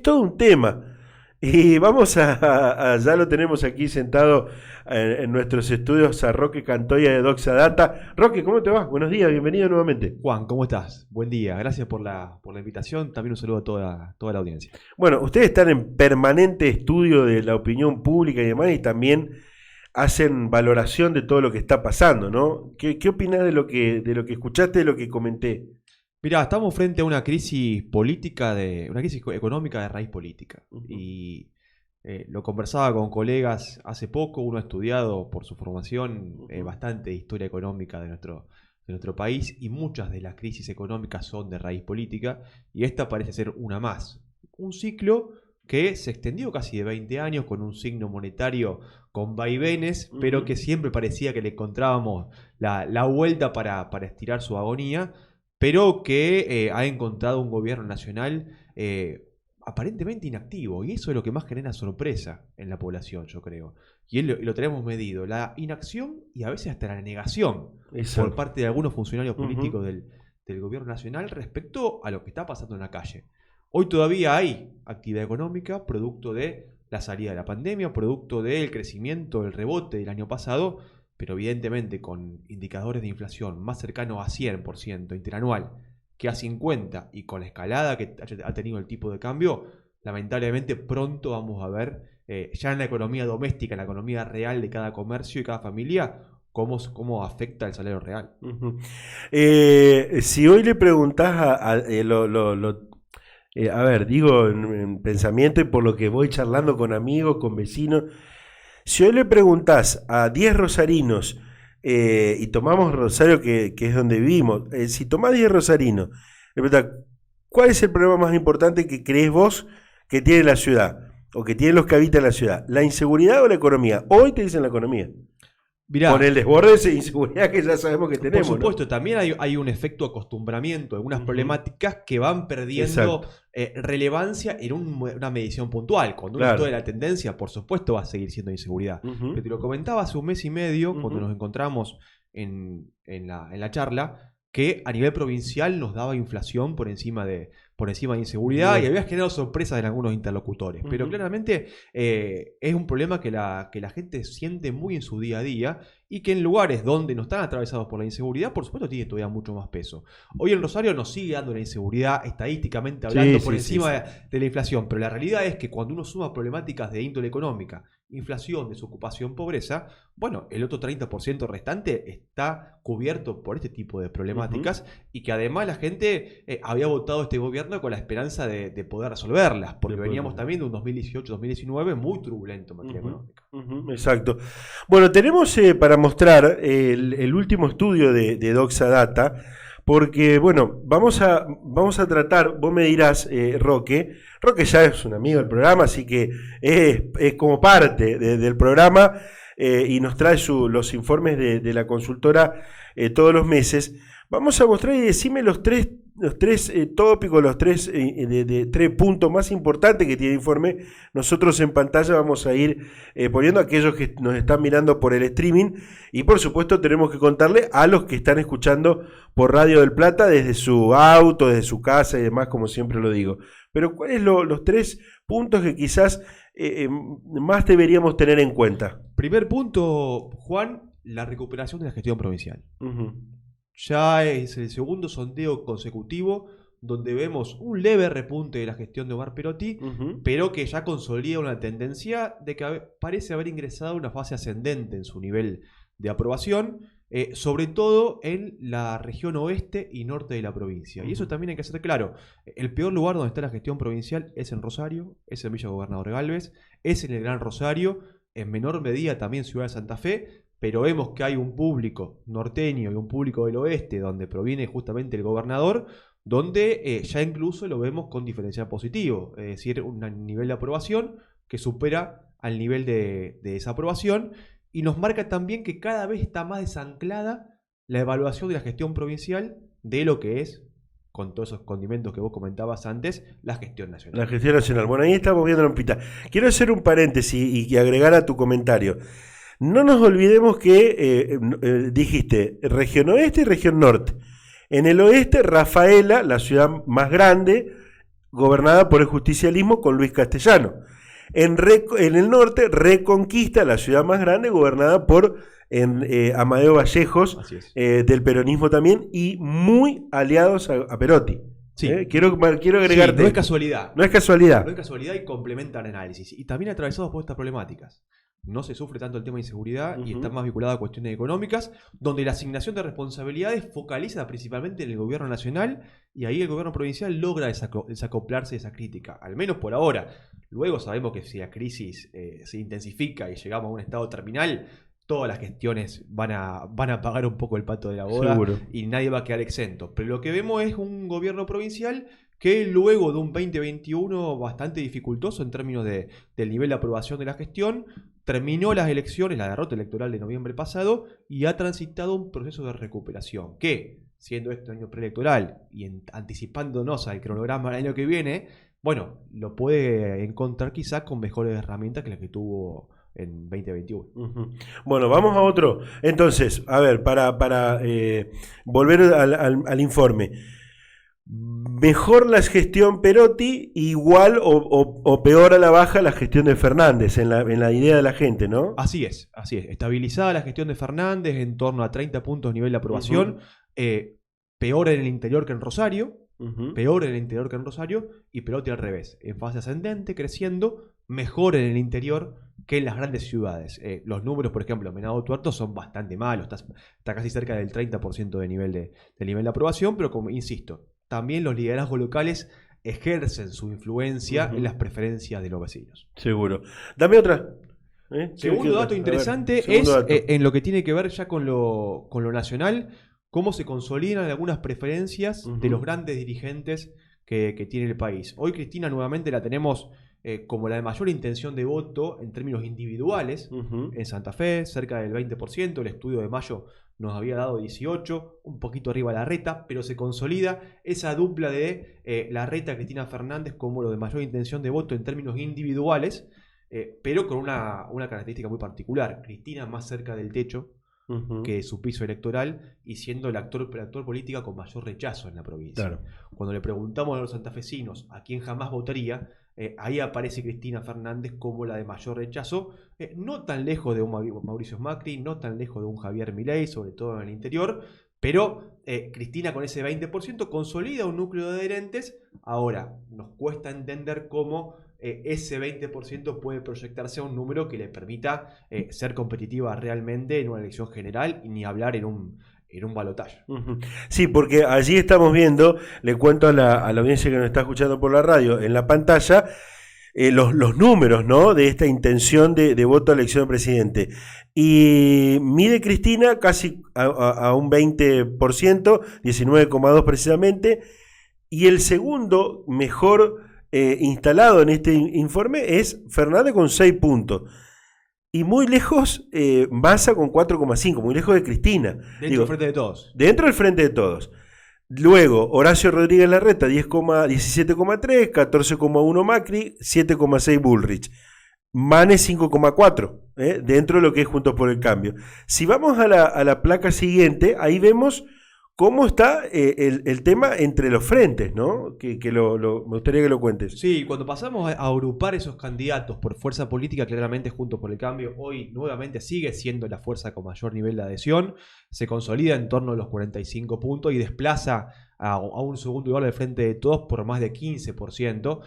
es todo un tema. Y vamos ya lo tenemos aquí sentado en nuestros estudios a Roque Cantoya de Doxa Data. Roque, ¿cómo te va? Buenos días, bienvenido nuevamente. Juan, ¿cómo estás? Buen día, gracias por la invitación. También un saludo a toda la audiencia. Bueno, ustedes están en permanente estudio de la opinión pública y demás, y también hacen valoración de todo lo que está pasando, ¿no? ¿Qué opinás de lo que escuchaste, de lo que comenté? Mirá, estamos frente a una crisis política, una crisis económica de raíz política. Y lo conversaba con colegas hace poco, uno ha estudiado por su formación bastante historia económica de nuestro país, y muchas de las crisis económicas son de raíz política, y esta parece ser una más. Un ciclo que se extendió casi de 20 años con un signo monetario con vaivenes, pero que siempre parecía que le encontrábamos la vuelta para estirar su agonía, pero que ha encontrado un gobierno nacional aparentemente inactivo, y eso es lo que más genera sorpresa en la población, yo creo. Y lo tenemos medido, la inacción y a veces hasta la negación por parte de algunos funcionarios políticos del gobierno nacional respecto a lo que está pasando en la calle. Hoy todavía hay actividad económica producto de la salida de la pandemia, producto del crecimiento, el rebote del año pasado, pero evidentemente con indicadores de inflación más cercanos a 100% interanual que a 50%, y con la escalada que ha tenido el tipo de cambio, lamentablemente pronto vamos a ver ya en la economía doméstica, en la economía real de cada comercio y cada familia, cómo afecta el salario real. Si hoy le preguntás a ver, digo en pensamiento y por lo que voy charlando con amigos, con vecinos, si hoy le preguntás a 10 rosarinos, y tomamos Rosario, que es donde vivimos, si tomás 10 rosarinos, le preguntás, ¿cuál es el problema más importante que crees vos que tiene la ciudad, o que tienen los que habitan la ciudad? ¿La inseguridad o la economía? Hoy te dicen la economía. Mirá, con el desborde de inseguridad que ya sabemos que tenemos. Por supuesto, ¿no? También hay un efecto acostumbramiento, algunas problemáticas que van perdiendo relevancia en una medición puntual. Cuando uno estudia la tendencia, por supuesto va a seguir siendo inseguridad. Pero te lo comentaba hace un mes y medio, cuando nos encontramos en la charla, que a nivel provincial nos daba inflación por encima de inseguridad, y había generado sorpresas en algunos interlocutores. Pero claramente es un problema que la gente siente muy en su día a día, y que en lugares donde no están atravesados por la inseguridad, por supuesto, tiene todavía mucho más peso. Hoy en Rosario nos sigue dando la inseguridad, estadísticamente hablando, por encima de la inflación. Pero la realidad es que cuando uno suma problemáticas de índole económica, inflación, desocupación, pobreza, bueno, el otro 30% restante está cubierto por este tipo de problemáticas, y que además la gente había votado este gobierno con la esperanza de poder resolverlas, porque veníamos también de un 2018-2019 muy turbulento en materia económica. Exacto. Bueno, tenemos para mostrar el último estudio de Doxa Data, porque, bueno, vamos a tratar, vos me dirás, Roque ya es un amigo del programa, así que es como parte del programa, y nos trae los informes de la consultora todos los meses. Vamos a mostrar y decime los tres tópicos, los tres puntos más importantes que tiene el informe. Nosotros en pantalla vamos a ir poniendo a aquellos que nos están mirando por el streaming, y por supuesto tenemos que contarle a los que están escuchando por Radio del Plata desde su auto, desde su casa y demás, como siempre lo digo. Pero ¿cuáles son los 3 puntos que quizás más deberíamos tener en cuenta? Primer punto, Juan, la recuperación de la gestión provincial. Ya es el segundo sondeo consecutivo donde vemos un leve repunte de la gestión de Omar Perotti, pero que ya consolida una tendencia de que parece haber ingresado a una fase ascendente en su nivel de aprobación, sobre todo en la región oeste y norte de la provincia. Y eso también hay que ser claro. El peor lugar donde está la gestión provincial es en Rosario, es en Villa Gobernador Galvez, es en el Gran Rosario, en menor medida también Ciudad de Santa Fe, pero vemos que hay un público norteño y un público del oeste donde proviene justamente el gobernador, donde ya incluso lo vemos con diferencial positivo, es decir, un nivel de aprobación que supera al nivel de desaprobación, y nos marca también que cada vez está más desanclada la evaluación de la gestión provincial de lo que es, con todos esos condimentos que vos comentabas antes, la gestión nacional. La gestión nacional. Bueno, ahí estamos viendo la pita. Quiero hacer un paréntesis y agregar a tu comentario. No nos olvidemos que dijiste región oeste y región norte. En el oeste, Rafaela, la ciudad más grande, gobernada por el justicialismo con Luis Castellano. En el norte, Reconquista, la ciudad más grande, gobernada por Amadeo Vallejos, del peronismo también, y muy aliados a Perotti. Sí. Quiero agregarte. Sí, no es casualidad. No es casualidad. No es casualidad y complementa el análisis. Y también atravesados por estas problemáticas. No se sufre tanto el tema de inseguridad y está más vinculado a cuestiones económicas, donde la asignación de responsabilidades focaliza principalmente en el gobierno nacional y ahí el gobierno provincial logra desacoplarse de esa crítica, al menos por ahora. Luego sabemos que si la crisis se intensifica y llegamos a un estado terminal, todas las gestiones van a pagar un poco el pato de la boda. Seguro. Y nadie va a quedar exento. Pero lo que vemos es un gobierno provincial que luego de un 2021 bastante dificultoso en términos del nivel de aprobación de la gestión, terminó las elecciones, la derrota electoral de noviembre pasado, y ha transitado un proceso de recuperación que, siendo este año preelectoral y anticipándonos al cronograma del año que viene, bueno, lo puede encontrar quizás con mejores herramientas que las que tuvo en 2021. Bueno, vamos a otro. Entonces, a ver, para volver al informe. ¿Mejor la gestión Perotti, igual o peor a la baja la gestión de Fernández en la idea de la gente, ¿no? Así es. Estabilizada la gestión de Fernández en torno a 30 puntos nivel de aprobación. Peor en el interior que en Rosario. Peor en el interior que en Rosario. Y Perotti al revés. En fase ascendente, creciendo. Mejor en el interior que en las grandes ciudades. Los números, por ejemplo, Venado Tuerto son bastante malos. Está casi cerca del 30% de nivel de aprobación. Pero como insisto, también los liderazgos locales ejercen su influencia en las preferencias de los vecinos. Seguro. Dame otra. Segundo dato interesante en lo que tiene que ver ya con lo nacional, cómo se consolidan algunas preferencias de los grandes dirigentes que tiene el país. Hoy Cristina nuevamente la tenemos como la de mayor intención de voto en términos individuales en Santa Fe, cerca del 20%. El estudio de mayo nos había dado 18, un poquito arriba Larreta, pero se consolida esa dupla de Larreta-Cristina Fernández como lo de mayor intención de voto en términos individuales, pero con una característica muy particular. Cristina más cerca del techo que su piso electoral y siendo el actor política con mayor rechazo en la provincia. Claro. Cuando le preguntamos a los santafesinos a quién jamás votaría, ahí aparece Cristina Fernández como la de mayor rechazo, no tan lejos de un Mauricio Macri, no tan lejos de un Javier Milei, sobre todo en el interior, pero Cristina con ese 20% consolida un núcleo de adherentes. Ahora, nos cuesta entender cómo ese 20% puede proyectarse a un número que le permita ser competitiva realmente en una elección general y ni hablar en un balotaje. Sí, porque allí estamos viendo, le cuento a la audiencia que nos está escuchando por la radio, en la pantalla, los números, ¿no?, de esta intención de voto a elección de presidente. Y mide Cristina casi a un 20%, 19,2 precisamente, y el segundo mejor instalado en este informe es Fernández con 6 puntos. Y muy lejos, Massa con 4,5, muy lejos de Cristina. Dentro del frente de todos. Dentro del frente de todos. Luego, Horacio Rodríguez Larreta, 17,3, 14,1 Macri, 7,6 Bullrich. Mane 5,4, dentro de lo que es Juntos por el Cambio. Si vamos a la placa siguiente, ahí vemos cómo está el tema entre los frentes, ¿no? Me gustaría que lo cuentes. Sí, cuando pasamos a agrupar esos candidatos por fuerza política, claramente Juntos por el Cambio hoy nuevamente sigue siendo la fuerza con mayor nivel de adhesión, se consolida en torno a los 45 puntos y desplaza a un segundo lugar del frente de todos por más de 15%,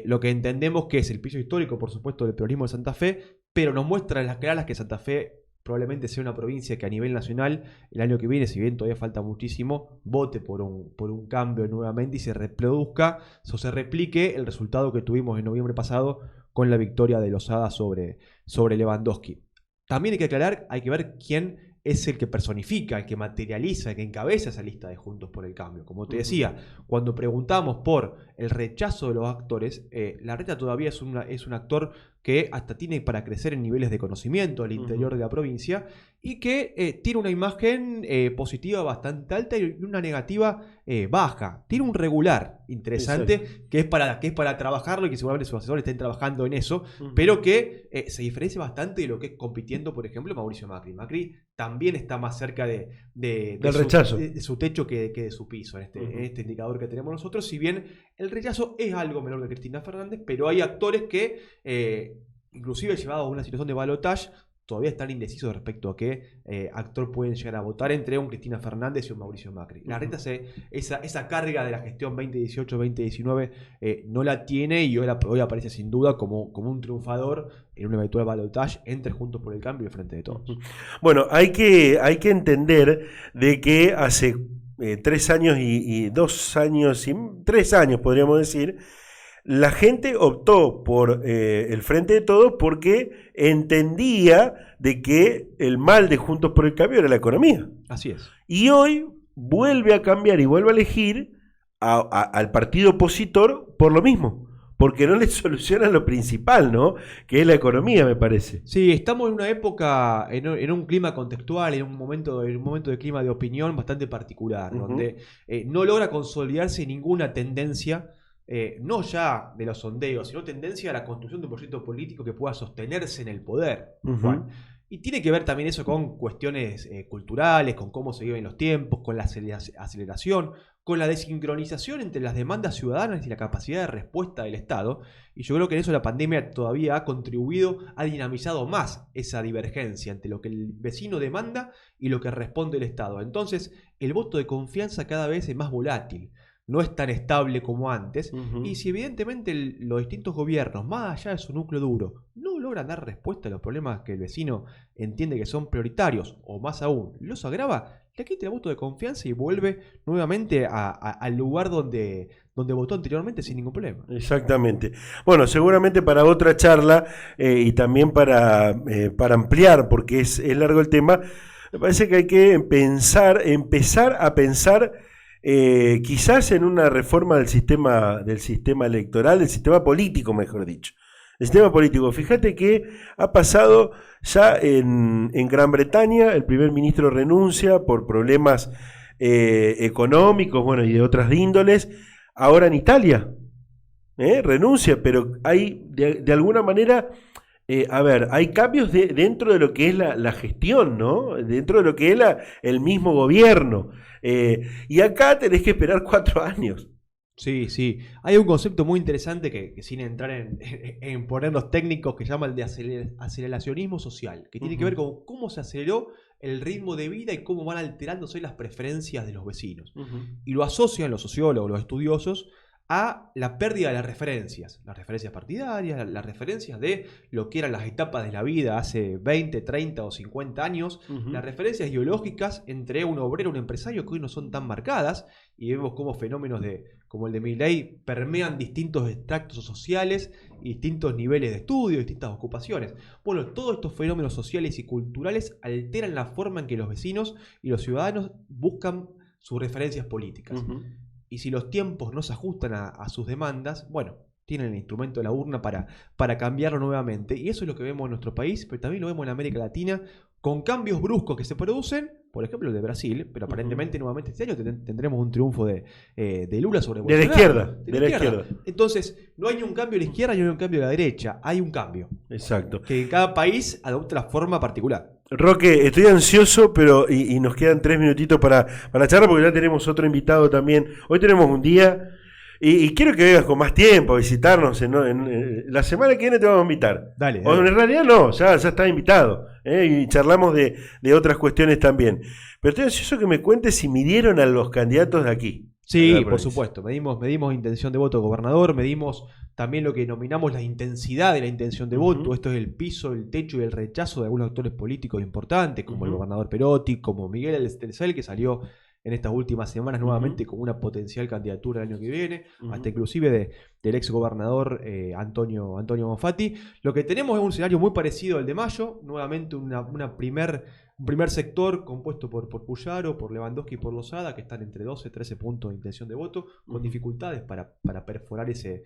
lo que entendemos que es el piso histórico, por supuesto, del peronismo de Santa Fe, pero nos muestra en las claras que Santa Fe probablemente sea una provincia que a nivel nacional el año que viene, si bien todavía falta muchísimo, vote por un cambio nuevamente y se reproduzca o se replique el resultado que tuvimos en noviembre pasado con la victoria de Lozada sobre Lewandowski. También hay que aclarar, hay que ver quién es el que personifica, el que materializa, el que encabeza esa lista de Juntos por el Cambio. Como te decía, cuando preguntamos por el rechazo de los actores, Larreta todavía es un actor que hasta tiene para crecer en niveles de conocimiento al interior de la provincia y que tiene una imagen positiva bastante alta y una negativa baja. Tiene un regular interesante que es para trabajarlo y que seguramente sus asesores estén trabajando en eso, pero que se diferencia bastante de lo que es compitiendo, por ejemplo, Mauricio Macri. Macri también está más cerca del rechazo. De su techo que de su piso en este indicador que tenemos nosotros. Si bien el rechazo es algo menor que Cristina Fernández, pero hay actores que, inclusive llevados a una situación de balotaje, todavía están indecisos respecto a qué actor pueden llegar a votar entre un Cristina Fernández y un Mauricio Macri. La reta esa carga de la gestión 2018-2019 no la tiene, y hoy aparece sin duda como un triunfador en un eventual balotaje entre Juntos por el Cambio y el Frente de Todos. Bueno, hay que entender de que hace 3 años y 2 años, 3 años podríamos decir, la gente optó por el Frente de Todos porque entendía de que el mal de Juntos por el Cambio era la economía. Así es. Y hoy vuelve a cambiar y vuelve a elegir al partido opositor por lo mismo, porque no le soluciona lo principal, ¿no? Que es la economía, me parece. Sí, estamos en una época, en un clima contextual, en un momento de clima de opinión bastante particular, donde no logra consolidarse ninguna tendencia. No ya de los sondeos, sino tendencia a la construcción de un proyecto político que pueda sostenerse en el poder. Y tiene que ver también eso con cuestiones culturales, con cómo se viven los tiempos, con la aceleración, con la desincronización entre las demandas ciudadanas y la capacidad de respuesta del Estado. Y yo creo que en eso la pandemia todavía ha contribuido, ha dinamizado más esa divergencia entre lo que el vecino demanda y lo que responde el Estado. Entonces, el voto de confianza cada vez es más volátil. No es tan estable como antes, y si evidentemente los distintos gobiernos, más allá de su núcleo duro, no logran dar respuesta a los problemas que el vecino entiende que son prioritarios, o más aún, los agrava, le quita el voto de confianza y vuelve nuevamente al lugar donde votó anteriormente sin ningún problema. Exactamente. Bueno, seguramente para otra charla y también para ampliar, porque es largo el tema, me parece que hay que empezar a pensar quizás en una reforma del sistema electoral, del sistema político, mejor dicho. El sistema político. Fíjate que ha pasado ya en Gran Bretaña, el primer ministro renuncia por problemas económicos, bueno, y de otras índoles. Ahora en Italia renuncia, pero hay de alguna manera, hay cambios dentro de lo que es la gestión, ¿no? Dentro de lo que es el mismo gobierno. Y acá tenés que esperar 4 años. Sí, sí. Hay un concepto muy interesante que sin entrar en ponernos técnicos, que se llama el de aceleracionismo social, que tiene que ver con cómo se aceleró el ritmo de vida y cómo van alterándose las preferencias de los vecinos. Y lo asocian los sociólogos, los estudiosos, a la pérdida de las referencias partidarias, las referencias de lo que eran las etapas de la vida hace 20, 30 o 50 años, las referencias ideológicas entre un obrero y un empresario que hoy no son tan marcadas, y vemos cómo fenómenos como el de Milei permean distintos extractos sociales y distintos niveles de estudio, distintas ocupaciones. Bueno, todos estos fenómenos sociales y culturales alteran la forma en que los vecinos y los ciudadanos buscan sus referencias políticas. Y si los tiempos no se ajustan a sus demandas, bueno, tienen el instrumento de la urna para cambiarlo nuevamente. Y eso es lo que vemos en nuestro país, pero también lo vemos en América Latina, con cambios bruscos que se producen, por ejemplo el de Brasil, pero aparentemente nuevamente este año tendremos un triunfo de Lula sobre Bolsonaro. De la izquierda. Entonces, no hay un cambio a la izquierda y no hay un cambio a la derecha, hay un cambio. Exacto. Que cada país adopta la forma particular. Roque, estoy ansioso, pero y nos quedan 3 minutitos para charlar, porque ya tenemos otro invitado también. Hoy tenemos un día, y quiero que vengas con más tiempo a visitarnos. La semana que viene te vamos a invitar. Dale. O en realidad no, ya estás invitado. Y charlamos de otras cuestiones también. Pero estoy ansioso que me cuentes si midieron a los candidatos de aquí. Sí, por supuesto. Medimos intención de voto gobernador, medimos también lo que denominamos la intensidad de la intención de voto. Esto es el piso, el techo y el rechazo de algunos actores políticos importantes, como el gobernador Perotti, como Miguel Estelcel, que salió en estas últimas semanas nuevamente con una potencial candidatura el año que viene, hasta inclusive del ex gobernador Antonio Bonfatti. Lo que tenemos es un escenario muy parecido al de mayo, nuevamente un primer sector compuesto por Puyaro, por Lewandowski y por Lozada, que están entre 12 y 13 puntos de intención de voto, con dificultades para perforar ese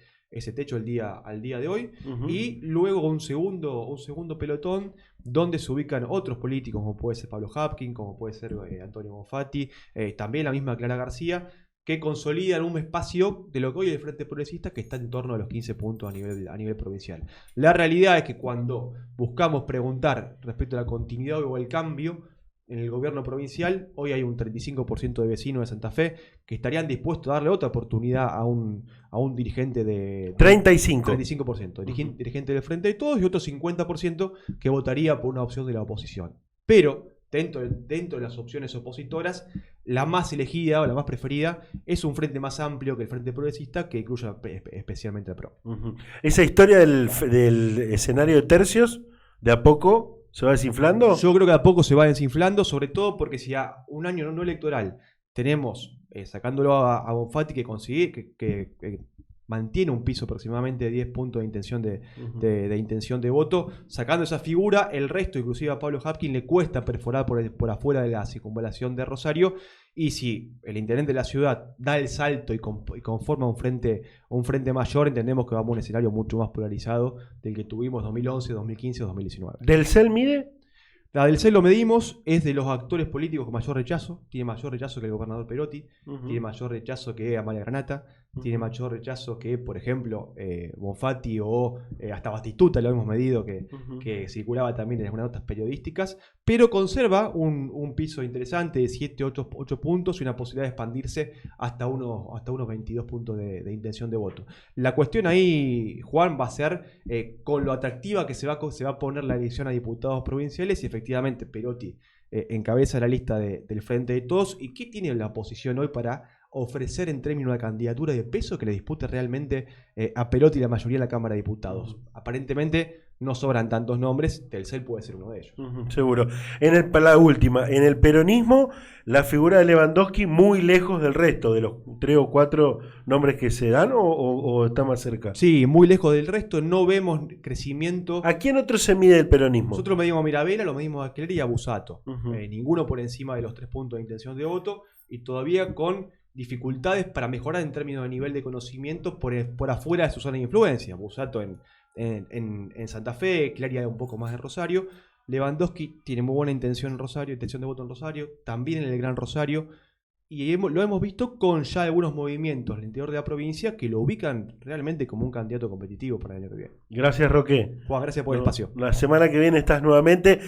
techo al día de hoy. Y luego un segundo pelotón donde se ubican otros políticos, como puede ser Pablo Hapkin, como puede ser Antonio Bonfatti, también la misma Clara García, que consolidan un espacio de lo que hoy es el Frente Progresista, que está en torno a los 15 puntos a nivel provincial. La realidad es que cuando buscamos preguntar respecto a la continuidad o el cambio, en el gobierno provincial, hoy hay un 35% de vecinos de Santa Fe que estarían dispuestos a darle otra oportunidad a un dirigente de 35%. 35%, dirigente del Frente de Todos, y otro 50% que votaría por una opción de la oposición. Pero dentro de las opciones opositoras, la más elegida o la más preferida es un frente más amplio que el Frente Progresista, que incluya especialmente al PRO. Esa historia del escenario de tercios, de a poco se va desinflando. Yo creo que de a poco se va desinflando, sobre todo porque si a un año no electoral tenemos, sacándolo a Bonfatti, que mantiene un piso aproximadamente de 10 puntos de intención de intención de voto, sacando esa figura, el resto, inclusive a Pablo Hapkin, le cuesta perforar por afuera de la circunvalación de Rosario, y si el intendente de la ciudad da el salto y conforma un frente mayor, entendemos que vamos a un escenario mucho más polarizado del que tuvimos 2011, 2015 o 2019. ¿Del CEL mide? La del CEL lo medimos, es de los actores políticos con mayor rechazo, tiene mayor rechazo que el gobernador Perotti, tiene mayor rechazo que Amalia Granata, tiene mayor rechazo que, por ejemplo, Bonfatti o hasta Batistuta, lo hemos medido, que circulaba también en algunas notas periodísticas, pero conserva un piso interesante de 7, 8 puntos y una posibilidad de expandirse hasta unos 22 puntos de intención de voto. La cuestión ahí, Juan, va a ser con lo atractiva que se va a poner la elección a diputados provinciales, y efectivamente Perotti encabeza la lista del Frente de Todos. ¿Y qué tiene la oposición hoy para ofrecer en términos de candidatura de peso que le dispute realmente a Perotti y la mayoría de la Cámara de Diputados? Aparentemente no sobran tantos nombres, Telcel puede ser uno de ellos. Seguro. La última, en el peronismo, la figura de Lewandowski muy lejos del resto, de los 3 o 4 nombres que se dan, o está más cerca. Sí, muy lejos del resto, no vemos crecimiento. ¿A quién otro se mide el peronismo? Nosotros medimos a Mirabella, lo medimos a Clery y a Busato. Ninguno por encima de los 3 puntos de intención de voto, y todavía con dificultades para mejorar en términos de nivel de conocimiento por afuera de su zona de influencia. Busato en Santa Fe, Claria un poco más en Rosario. Lewandowski tiene muy buena intención en Rosario, intención de voto en Rosario, también en el Gran Rosario, y lo hemos visto con ya algunos movimientos al interior de la provincia que lo ubican realmente como un candidato competitivo para el año que viene. Gracias, Roque. Juan, gracias por el espacio. La semana que viene estás nuevamente.